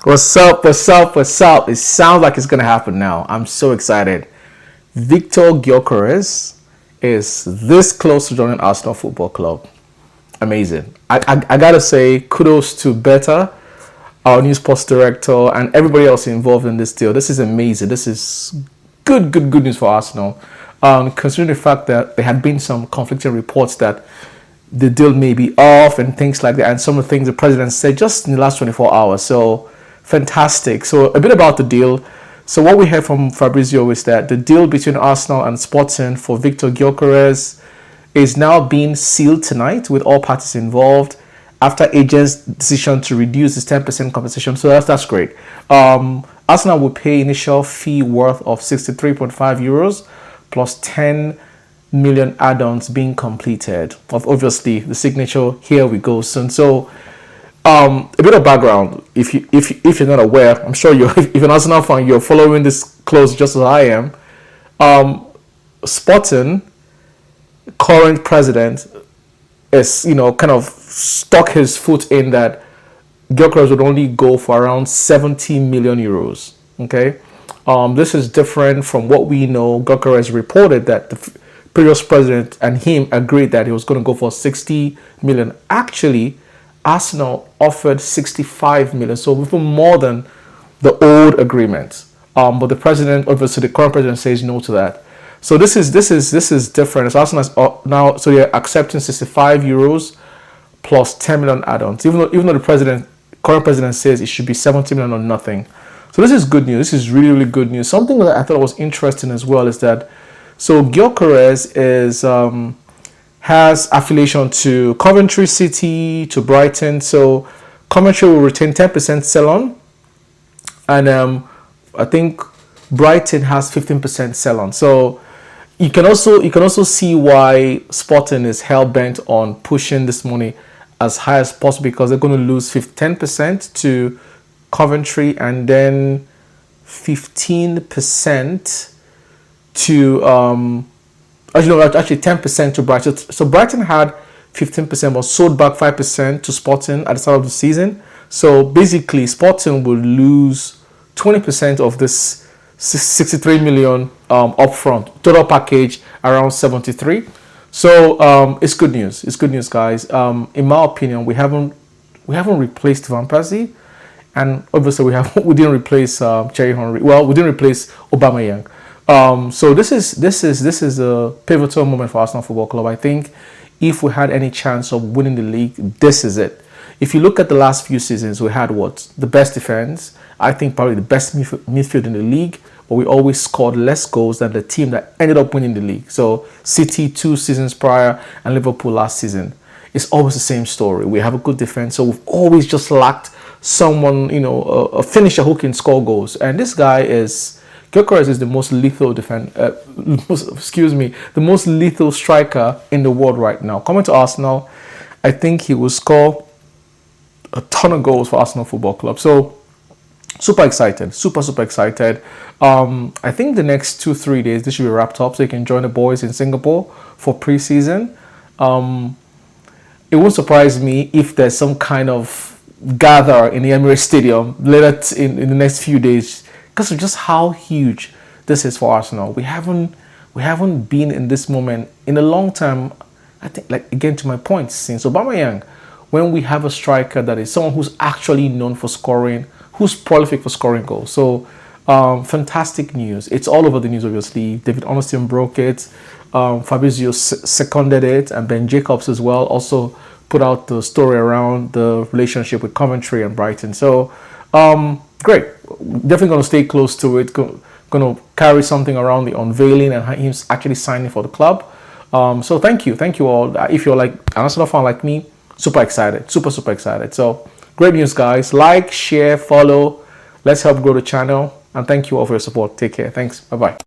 What's up? What's up? What's up? It sounds like it's gonna happen now. I'm so excited. Vicktor Gyokeres is this close to joining Arsenal Football Club. Amazing. I gotta say kudos to Beta, our new sports director, and everybody else involved in this deal. This is amazing. This is good news for Arsenal. Considering the fact that there had been some conflicting reports that the deal may be off and things like that, and some of the things the president said just in the last 24 hours. So fantastic. So a bit about the deal. So what we heard from Fabrizio is that the deal between Arsenal and Sporting for Vicktor Gyokeres is now being sealed tonight with all parties involved after agent's decision to reduce his 10% compensation. So that's great. Arsenal will pay initial fee worth of 63.5 euros plus 10 million add-ons being completed. Of obviously the signature here we go soon. So a bit of background, if you're not aware, I'm sure you're if you're an Arsenal fan, you're following this close just as I am. Sporting current president is kind of stuck his foot in that Gyökeres would only go for around 70 million euros. Okay, this is different from what we know. Gyökeres reported that the previous president and him agreed that he was going to go for 60 million. Actually, Arsenal offered 65 million, so even more than the old agreement. But the president, obviously, the current president says no to that. So this is different. So Arsenal is now, so they're accepting 65 euros plus 10 million add-ons. Even though the current president says it should be 70 million or nothing. So this is good news. This is really good news. Something that I thought was interesting as well is that Gyökeres has affiliation to Coventry City, to Brighton. So Coventry will retain 10% sell-on, and I think Brighton has 15% sell-on. So you can also see why Sporting is hell bent on pushing this money as high as possible, because they're going to lose 10% to Coventry and then 15% to actually 10% to Brighton. So Brighton had 15% but sold back 5% to Sporting at the start of the season. So basically Sporting will lose 20% of this 63 million upfront. Total package around 73. So it's good news. It's good news, guys. In my opinion, we haven't replaced Van Persie, and obviously we didn't replace Thierry Henry. Well, we didn't replace Aubameyang. So this is a pivotal moment for Arsenal Football Club. I think if we had any chance of winning the league, this is it. If you look at the last few seasons, we had the best defense. I think probably the best midfield in the league, but we always scored less goals than the team that ended up winning the league. So City 2 seasons prior and Liverpool last season. It's always the same story. We have a good defense, so we've always just lacked someone, a finisher who can score goals. And this guy Gyökeres is the most lethal the most lethal striker in the world right now. Coming to Arsenal, I think he will score a ton of goals for Arsenal Football Club. So super excited, super excited. I think the next 2-3 days this should be wrapped up, so you can join the boys in Singapore for pre-season. It won't surprise me if there's some kind of gather in the Emirates Stadium later in the next few days, because of just how huge this is for Arsenal. We haven't been in this moment in a long time. I think, like, again, to my point, since Aubameyang, when we have a striker that is someone who's actually known for scoring, who's prolific for scoring goals. So fantastic news. It's all over the news, obviously. David Ornstein broke it. Fabrizio seconded it, and Ben Jacobs as well also put out the story around the relationship with Coventry and Brighton. So great. Definitely going to stay close to it. Going to carry something around the unveiling and him actually signing for the club. So thank you all. If you're like an Arsenal fan like me, super excited, super excited. So great news, guys. Like, share, follow. Let's help grow the channel. And thank you all for your support. Take care. Thanks. Bye-bye.